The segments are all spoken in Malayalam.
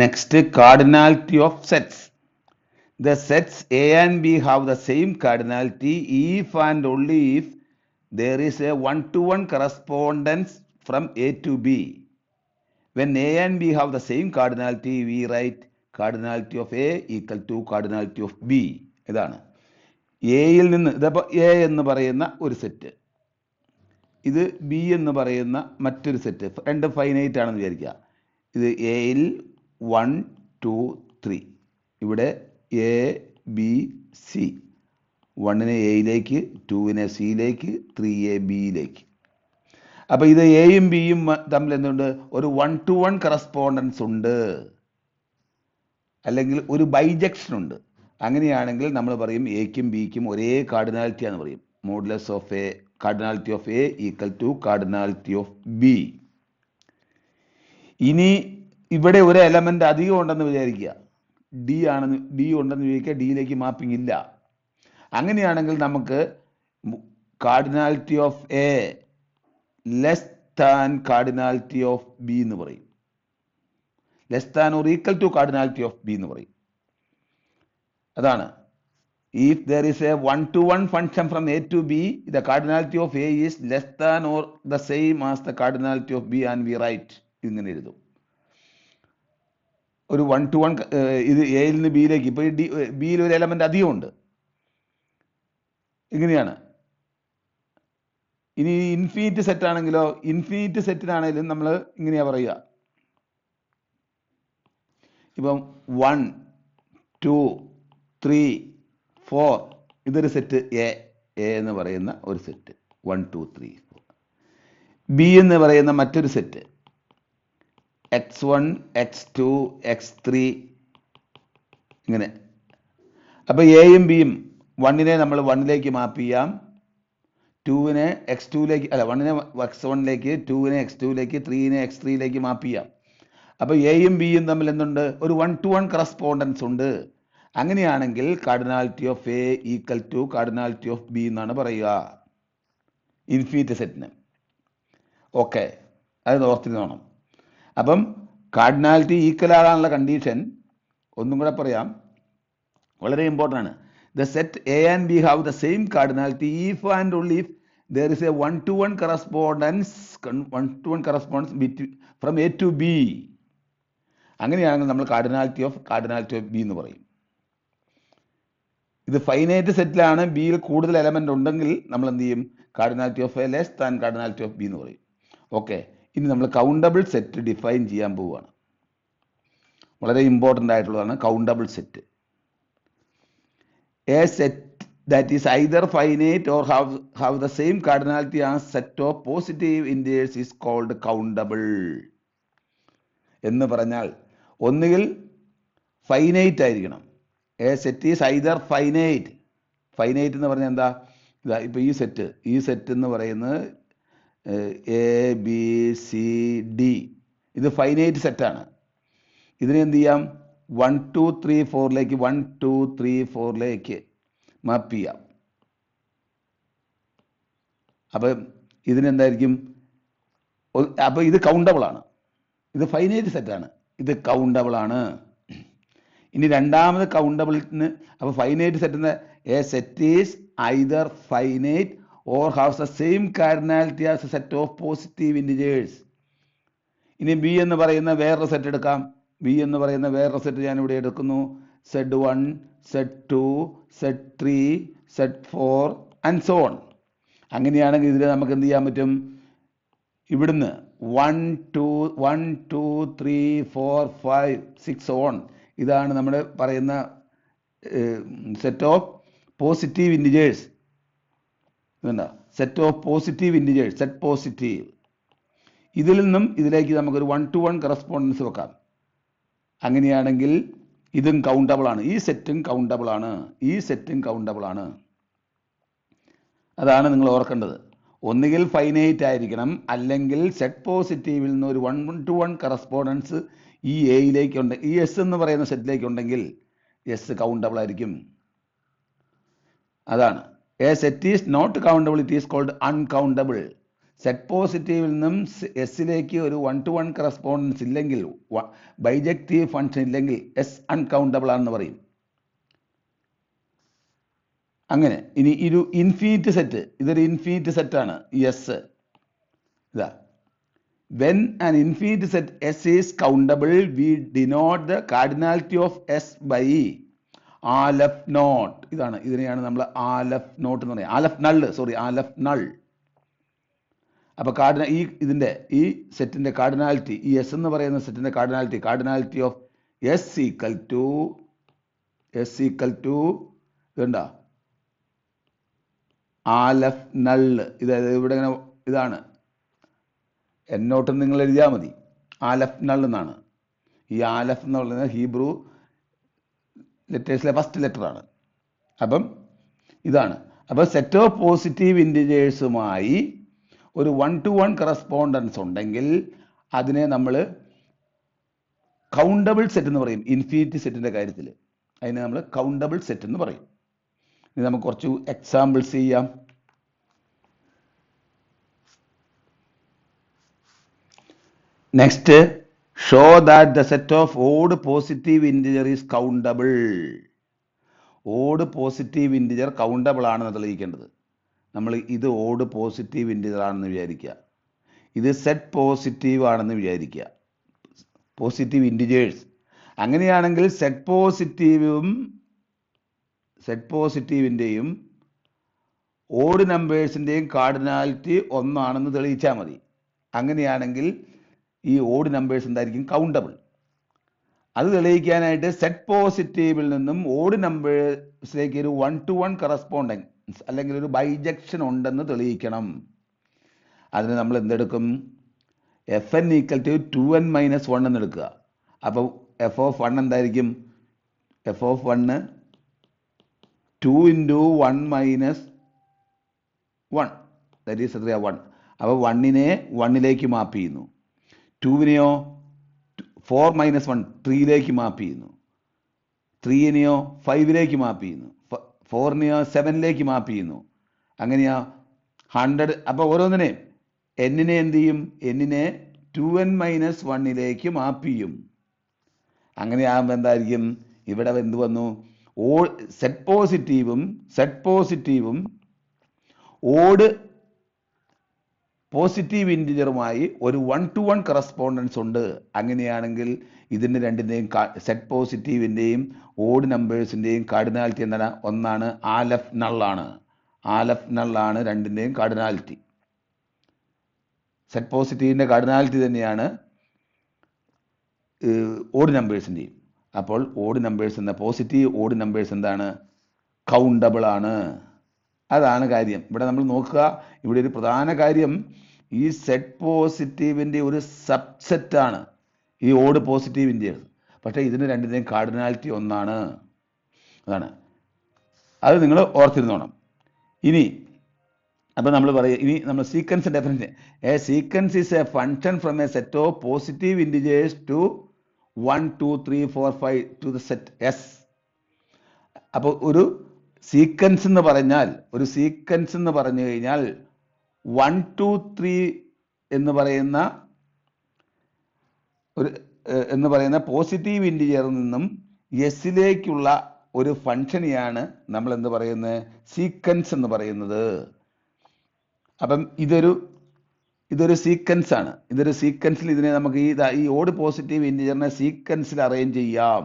Next, cardinality of sets. The sets A and B have the same cardinality if and only if there is a one-to-one correspondence from A to B. When A and B have the same cardinality, we write cardinality of A equal to cardinality of B. ഇതാണ് എയിൽ നിന്ന് ഇതപ്പോൾ എ എന്ന് പറയുന്ന ഒരു സെറ്റ്, ഇത് ബി എന്ന് പറയുന്ന മറ്റൊരു സെറ്റ്, രണ്ട് ഫൈനൈറ്റ് ആണെന്ന് വിചാരിക്കുക. ഇത് എയിൽ 1 2 3, ഇവിടെ എ ബി സി, 1നെ എയിലേക്ക്, 2നെ സിയിലേക്ക്, 3 ബിയിലേക്ക്. അപ്പോൾ ഇത് എയും ബിയും തമ്മിൽ എന്തുണ്ട്? ഒരു 1-to-1 കറസ്പോണ്ടൻസ് ഉണ്ട്, അല്ലെങ്കിൽ ഒരു ബൈജക്ഷൻ ഉണ്ട്. അങ്ങനെയാണെങ്കിൽ നമ്മൾ പറയും എക്കും ബിക്കും ഒരേ കാർഡിനാലിറ്റി ആണെന്ന് പറയും. Modulus of A, cardinality of A equal to cardinality of B. ഇനി ഇവിടെ ഒരു എലമെന്റ് അധികം ഉണ്ടെന്ന് വിചാരിക്കുക, ഡി ഉണ്ടെന്ന് വിചാരിക്കുക, ഡിയിലേക്ക് മാപ്പിംഗ് ഇല്ല. അങ്ങനെയാണെങ്കിൽ നമുക്ക് cardinality of A less than cardinality of B എന്ന് പറയും. Less than or equal to cardinality of B എന്ന് പറയും. അതാണ് if there is a one-to-one function from A to B, the cardinality of A is less than or the same as the cardinality of B, and we write ഇങ്ങനെ എഴുതും. ഒരു 1-to-1 ഇത് എയിൽ നിന്ന് ബിയിലേക്ക്, ഇപ്പോൾ ബിയിൽ ഒരു എലമെന്റ് അധികം ഉണ്ട്, ഇങ്ങനെയാണ്. ഇനി ഇൻഫിനിറ്റ് സെറ്റ് ആണെങ്കിലോ, ഇൻഫിനിറ്റ് സെറ്റിനാണെങ്കിലും നമ്മൾ ഇങ്ങനെയാ പറയുക. ഇപ്പം 1 2 3 4 ഇതൊരു സെറ്റ് എ എന്ന് പറയുന്ന ഒരു സെറ്റ്, 1 2 3 4. ബി എന്ന് പറയുന്ന മറ്റൊരു സെറ്റ് x1 x2 x3 ഇങ്ങനെ. അപ്പോൾ എയും ബിയും 1നെ നമ്മൾ 1ലേക്ക് മാപ്പ് ചെയ്യാം, 2നെ x2ലേക്ക്, അല്ല 1നെ x1ലേക്ക്, 2നെ x2ലേക്ക്, 3നെ x3ലേക്ക് മാപ്പ് ചെയ്യാം. അപ്പോൾ എയും ബിയും തമ്മിൽ എന്തുണ്ട്? ഒരു 1-to-1 കറസ്പോണ്ടൻസ് ഉണ്ട്. അങ്ങനെയാണെങ്കിൽ cardinality of A equal to cardinality of B എന്നാണ് പറയുക ഇൻഫിനിറ്റ് സെറ്റിന്. ഓക്കെ, അത് ഓർത്തിരുന്നോണം. അപ്പം കാർഡിനാലിറ്റി ഈക്വൽ ആകാനുള്ള കണ്ടീഷൻ ഒന്നും കൂടെ പറയാം, വളരെ ഇമ്പോർട്ടൻ്റ് ആണ്. The set A and B have the same cardinality if and only if there is a one-to-one correspondence between from A to B. അങ്ങനെയാണെങ്കിൽ നമ്മൾ കാർഡിനാലിറ്റി ഓഫ് ബി എന്ന് പറയും. ഇത് ഫൈനൈറ്റ് സെറ്റിലാണ്, ബിയിൽ കൂടുതൽ എലമെന്റ് ഉണ്ടെങ്കിൽ നമ്മൾ എന്ത് ചെയ്യും? Cardinality of A less than cardinality of B എന്ന് പറയും. ഓക്കെ, ഇനി നമ്മൾ കൗണ്ടബിൾ സെറ്റ് ഡിഫൈൻ ചെയ്യാൻ പോവുകയാണ്. വളരെ ഇമ്പോർട്ടൻ്റ് ആയിട്ടുള്ളതാണ് countable set. A set that is either finite or have the same cardinality as set of positive integers is called countable. എന്ന് പറഞ്ഞാൽ ഒന്നുകിൽ ഫൈനൈറ്റ് ആയിരിക്കണം. A set is either finite. Finite എന്ന് പറഞ്ഞാൽ എന്താ? ഇതാ ഇപ്പോൾ ഈ സെറ്റ് എന്ന് പറയുന്നത് എ ബി സി ഡി, ഇത് ഫൈനൈറ്റ് സെറ്റാണ്. ഇതിനെ എന്ത് ചെയ്യാം? 1 2 3 4ലേക്ക് 1 2 3 4ലേക്ക് മാപ്പ് ചെയ്യാം. അപ്പം ഇതിനെന്തായിരിക്കും? അപ്പോൾ ഇത് കൗണ്ടബിൾ ആണ്, ഇത് ഫൈനൈറ്റ് സെറ്റാണ്, ഇത് കൗണ്ടബിൾ ആണ്. ഇനി രണ്ടാമത് കൗണ്ടബിളിന്, അപ്പോൾ ഫൈനൈറ്റ് സെറ്റിന് A set is either finite or haves the same cardinality as A set of positive integers. ഇനി ബി എന്ന് പറയുന്ന വേറൊരു സെറ്റ് എടുക്കാം. ബി എന്ന് പറയുന്ന വേറൊരു സെറ്റ് ഞാനിവിടെ എടുക്കുന്നു. Z1 Z2 Z3 Z4 and so on. അങ്ങനെയാണെങ്കിൽ ഇതിൽ നമുക്ക് എന്ത് ചെയ്യാൻ പറ്റും? ഇവിടുന്ന് 1 2 3 4 5 6 ഓൺ, ഇതാണ് നമ്മൾ പറയുന്ന സെറ്റ് ഓഫ് പോസിറ്റീവ് ഇൻറ്റിജേഴ്സ്. ഇതുണ്ടോ? Set of positive integers, set positive. ഇതിൽ നിന്നും ഇതിലേക്ക് നമുക്കൊരു 1-to-1 കറസ്പോണ്ടൻസ് വെക്കാം. അങ്ങനെയാണെങ്കിൽ ഇതും കൗണ്ടബിൾ ആണ്, ഈ സെറ്റും കൗണ്ടബിൾ ആണ്, ഈ സെറ്റും കൗണ്ടബിൾ ആണ്. അതാണ് നിങ്ങൾ ഓർക്കേണ്ടത്. ഒന്നുകിൽ ഫൈനൈറ്റ് ആയിരിക്കണം, അല്ലെങ്കിൽ സെറ്റ് പോസിറ്റീവിൽ നിന്ന് ഒരു 1-to-1 കറസ്പോണ്ടൻസ് ഈ എയിലേക്ക് ഉണ്ട്, ഈ എസ് എന്ന് പറയുന്ന സെറ്റിലേക്ക് ഉണ്ടെങ്കിൽ എസ് കൗണ്ടബിൾ ആയിരിക്കും. അതാണ് a set is not countable, it is called uncountable. Set പോസിറ്റീവിൽ നിന്നും എസിലേക്ക് ഒരു 1-to-1 കറസ്പോണ്ടൻസ് ഇല്ലെങ്കിൽ, ബൈജക്റ്റീവ് ഫംഗ്ഷൻ ഇല്ലെങ്കിൽ എസ് അൺകൗണ്ടബിൾ ആണെന്ന് പറയും. അങ്ങനെ ഇനി ഒരു ഇൻഫിനിറ്റ് സെറ്റ്, ഇതൊരു ഇൻഫിനിറ്റ് സെറ്റാണ് ഈ എസ്. ഇതാ, when an infinite set S is countable, we denote the cardinality of S by Aleph naught. ഇതിനെയാണ് നമ്മൾ Aleph naught എന്ന് പറയുന്നത്. Aleph null, Aleph null. അപ്പൊ ഈ സെറ്റിന്റെ കാർഡിനാലിറ്റി, ഈ എസ് എന്ന് പറയുന്ന സെറ്റിന്റെ cardinality of S equal to ഇതുണ്ടാ ആലഫ് നള്ള്. ഇവിടെ ഇങ്ങനെ ഇതാണ് എന്നോട്ട് നിങ്ങൾ എഴുതിയാൽ മതി. ആലഫ് നൾ എന്നാണ്. ഈ ആലഫ് എന്ന് പറയുന്നത് ഹീബ്രു ലെറ്റേഴ്സിലെ ഫസ്റ്റ് ലെറ്റർ ആണ്. അപ്പം ഇതാണ്. അപ്പം സെറ്റ് ഓഫ് പോസിറ്റീവ് ഇൻറ്റിജേഴ്സുമായി ഒരു 1-to-1 കറസ്പോണ്ടൻസ് ഉണ്ടെങ്കിൽ അതിനെ നമ്മൾ കൗണ്ടബിൾ സെറ്റ് എന്ന് പറയും. ഇൻഫിനിറ്റി സെറ്റിന്റെ കാര്യത്തിൽ അതിനെ നമ്മൾ കൗണ്ടബിൾ സെറ്റ് എന്ന് പറയും. ഇനി നമുക്ക് കുറച്ച് എക്സാമ്പിൾസ് ചെയ്യാം. Next, show that the set of odd positive integer is countable. Odd positive integer countable ആണെന്ന് തെളിയിക്കേണ്ടത്. നമ്മൾ ഇത് ഓഡ് പോസിറ്റീവ് ഇൻറ്റിജർ ആണെന്ന് വിചാരിക്കുക, ഇത് സെറ്റ് പോസിറ്റീവ് ആണെന്ന് വിചാരിക്കുക, പോസിറ്റീവ് ഇൻറ്റിജേഴ്സ്. അങ്ങനെയാണെങ്കിൽ സെറ്റ് പോസിറ്റീവിൻ്റെയും ഓഡ് നമ്പേഴ്സിൻ്റെയും കാർഡിനാലിറ്റി ഒന്നാണെന്ന് തെളിയിച്ചാൽ മതി. അങ്ങനെയാണെങ്കിൽ ഈ ഓഡ് നമ്പേഴ്സ് എന്തായിരിക്കും? കൗണ്ടബിൾ. അത് തെളിയിക്കാനായിട്ട് സെറ്റ് പോസിറ്റീവിൽ നിന്നും ഓഡ് നമ്പേഴ്സിലേക്ക് ഒരു 1-to-1 കറസ്പോണ്ടൻസ് അല്ലെങ്കിൽ ഒരു ബൈജക്ഷൻ ഉണ്ടെന്ന് തെളിയിക്കണം. അതിന് നമ്മൾ എന്തെടുക്കും? FN ഈക്വൽ ടു 2n-1 എന്ന് എടുക്കുക. അപ്പോൾ എഫ് ഓഫ് 1 എന്തായിരിക്കും? F of 1 2 × 1 - 1, that is 1. അപ്പോൾ 1നെ 1ലേക്ക് മാപ്പ് ചെയ്യുന്നു. 2നെയോ 4 - 1 3ലേക്ക് മാപ്പ് ചെയ്യുന്നു. 3നെയോ 5ലേക്ക് മാപ്പ് ചെയ്യുന്നു. 4നെയോ 7ലേക്ക് മാപ്പ് ചെയ്യുന്നു. അങ്ങനെയാ 100. അപ്പോൾ ഓരോന്നിനെ എന്നിനെ എന്ത് ചെയ്യും? എന്നിനെ 2n-1ലേക്ക് മാപ്പ് ചെയ്യും. അങ്ങനെയാകുമ്പോൾ എന്തായിരിക്കും? ഇവിടെ എന്ത് വന്നു? സെറ്റ് പോസിറ്റീവും ഓഡ് പോസിറ്റീവ് ഇൻറ്റിജറുമായി ഒരു 1-to-1 കറസ്പോണ്ടൻസ് ഉണ്ട്. അങ്ങനെയാണെങ്കിൽ ഇതിൻ്റെ രണ്ടിൻ്റെയും സെറ്റ് പോസിറ്റീവിൻ്റെയും ഓഡ് നമ്പേഴ്സിൻ്റെയും കാർഡിനാലിറ്റി എന്താണ്? ഒന്നാണ്. ആലഫ് നള്ളാണ് രണ്ടിൻ്റെയും കാർഡിനാലിറ്റി. സെറ്റ് പോസിറ്റീവിൻ്റെ കാർഡിനാലിറ്റി തന്നെയാണ് ഓഡ് നമ്പേഴ്സിൻ്റെയും. അപ്പോൾ odd numbers positive odd numbers എന്താണ്? കൗണ്ടബിൾ ആണ്. അതാണ് കാര്യം. ഇവിടെ നമ്മൾ നോക്കുക, ഇവിടെ ഒരു പ്രധാന കാര്യം ഈ സെറ്റ് പോസിറ്റീവിൻ്റെ ഒരു സബ്സെറ്റാണ് ഈ ഓഡ് പോസിറ്റീവ് ഇൻറ്റിജേഴ്സ്. പക്ഷേ ഇതിന് രണ്ടിൻ്റെയും കാർഡിനാലിറ്റി ഒന്നാണ്. അതാണ്. അത് നിങ്ങൾ ഓർത്തിരുന്നോണം. ഇനി അപ്പോൾ നമ്മൾ പറയുക, ഇനി നമ്മൾ sequence definition. A sequence is a function from a set of positive integers to 1, 2, 3, 4, 5 to the set S. അപ്പോൾ ഒരു സീക്വൻസ് എന്ന് പറഞ്ഞു കഴിഞ്ഞാൽ 1, 2, 3 എന്ന് പറയുന്ന പോസിറ്റീവ് ഇൻറ്റിജറിൽ നിന്നും എസിലേക്കുള്ള ഒരു ഫംഗ്ഷനെയാണ് നമ്മൾ എന്ത് പറയുന്നത്? സീക്വൻസ് എന്ന് പറയുന്നത്. അപ്പം ഇതൊരു സീക്വൻസ് ആണ്. ഇതൊരു സീക്വൻസിൽ ഇതിനെ നമുക്ക് ഈ ഓഡ് പോസിറ്റീവ് ഇൻറ്റിജറിനെ സീക്വൻസിൽ അറേഞ്ച് ചെയ്യാം.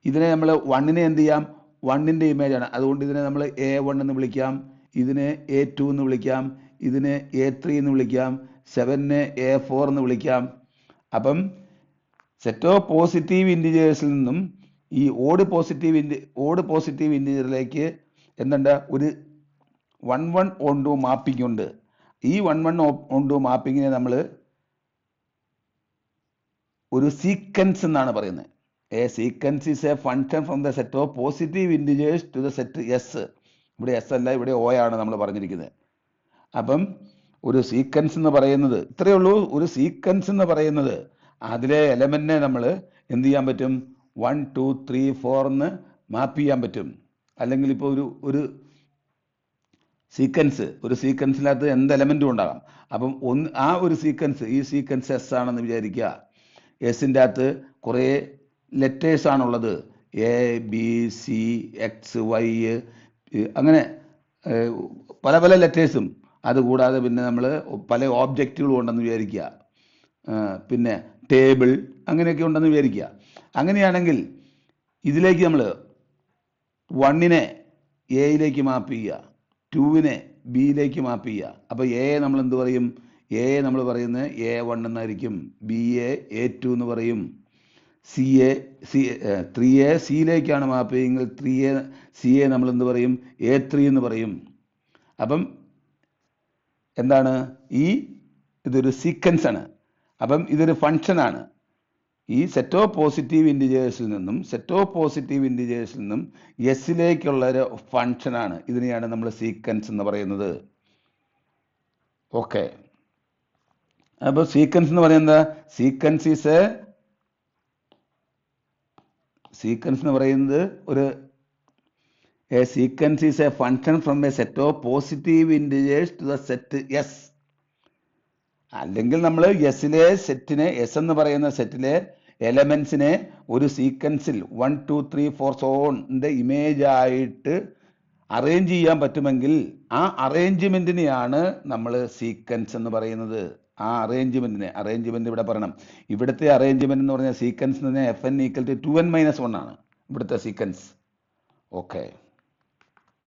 ഇതിനെ നമ്മൾ 1നെ എന്ത് ചെയ്യാം? 1ൻ്റെ ഇമേജ് ആണ്. അതുകൊണ്ട് ഇതിനെ നമ്മൾ A1 എന്ന് വിളിക്കാം, ഇതിനെ A2 എന്ന് വിളിക്കാം, ഇതിനെ A3 എന്ന് വിളിക്കാം, 7നെ A4 എന്ന് വിളിക്കാം. അപ്പം സെറ്റ് ഓഫ് പോസിറ്റീവ് ഇൻറ്റിജേഴ്സിൽ നിന്നും ഈ ഓഡ് പോസിറ്റീവ് ഇൻറ്റിജറിലേക്ക് എന്തുണ്ട്? ഒരു 1-1 ഓൺ-ടു മാപ്പിംഗ് ഉണ്ട്. ഈ 1-1 ഓൺ-ടു മാപ്പിങ്ങിനെ നമ്മൾ ഒരു സീക്വൻസ് എന്നാണ് പറയുന്നത്. A sequence is a function from the set of positive integers to the set S. ഇവിടെ S അല്ല, ഇവിടെ O ആണ് നമ്മൾ പറഞ്ഞിരിക്കുന്നത്. അപ്പം ഒരു സീക്വൻസ് എന്ന് പറയുന്നത് ഇത്രയേ ഉള്ളൂ. ഒരു സീക്വൻസ് എന്ന് പറയുന്നത് അതിലെ എലമെന്റിനെ നമ്മൾ എന്ത് ചെയ്യാൻ പറ്റും? 1, 2, 3, 4 എന്ന് മാപ്പ് ചെയ്യാൻ പറ്റും. അല്ലെങ്കിൽ ഇപ്പോൾ ഒരു സീക്വൻസിനകത്ത് എന്ത് എലമെന്റും ഉണ്ടാകാം. അപ്പം ആ ഒരു സീക്വൻസ്, ഈ സീക്വൻസ് എസ് ആണെന്ന് വിചാരിക്കുക. എസിൻ്റെ അകത്ത് കുറേ ലെറ്റേഴ്സ് ആണുള്ളത്. A B C X Y അങ്ങനെ പല പല ലെറ്റേഴ്സും. അതുകൂടാതെ പിന്നെ നമ്മൾ പല ഓബ്ജക്റ്റുകളും ഉണ്ടെന്ന് വിചാരിക്കുക. പിന്നെ ടേബിൾ അങ്ങനെയൊക്കെ ഉണ്ടെന്ന് വിചാരിക്കുക. അങ്ങനെയാണെങ്കിൽ ഇതിലേക്ക് നമ്മൾ 1നെ എയിലേക്ക് മാപ്പ് ചെയ്യുക, 2വിനെ ബിയിലേക്ക് മാപ്പ് ചെയ്യുക. അപ്പോൾ എ നമ്മൾ എന്ത് പറയും? എ നമ്മൾ പറയുന്നത് A1 എന്നായിരിക്കും, ബിയെ A2 എന്ന് പറയും, ത്രീയെ സിയിലേക്കാണ് മാപ്പ് ചെയ്യുമെങ്കിൽ സിയെ നമ്മൾ എന്ത് പറയും? A3 എന്ന് പറയും. അപ്പം എന്താണ്? ഇതൊരു സീക്വൻസ് ആണ്. അപ്പം ഇതൊരു ഫങ്ഷനാണ്. ഈ സെറ്റ് ഓഫ് പോസിറ്റീവ് ഇൻറ്റിജേഴ്സിൽ നിന്നും എസിലേക്കുള്ള ഒരു ഫങ്ഷനാണ്. ഇതിനെയാണ് നമ്മൾ സീക്വൻസ് എന്ന് പറയുന്നത്. ഓക്കെ. അപ്പോൾ സീക്വൻസ് എന്ന് പറയുന്നത് സീക്വൻസ് എന്ന് പറയുന്നത് a sequence is a function from a set of positive integers to the set S. അല്ലെങ്കിൽ നമ്മൾ എസിലെ സെറ്റിനെ, എസ് എന്ന് പറയുന്ന സെറ്റിലെ എലമെന്റ്സിനെ ഒരു സീക്വൻസിൽ 1 2 3 4 സോണിന്റെ ഇമേജ് ആയിട്ട് അറേഞ്ച് ചെയ്യാൻ പറ്റുമെങ്കിൽ ആ അറേഞ്ച്മെന്റിനെയാണ് നമ്മൾ സീക്വൻസ് എന്ന് പറയുന്നത്. ആ അറേഞ്ച്മെന്റ് ഇവിടെ പറയണം. ഇവിടുത്തെ അറേഞ്ച്മെന്റ് എന്ന് പറഞ്ഞാൽ സീക്വൻസ് എന്ന് പറഞ്ഞാൽ FN = 2n - 1 ആണ് ഇവിടുത്തെ സീക്വൻസ്. ഓക്കെ.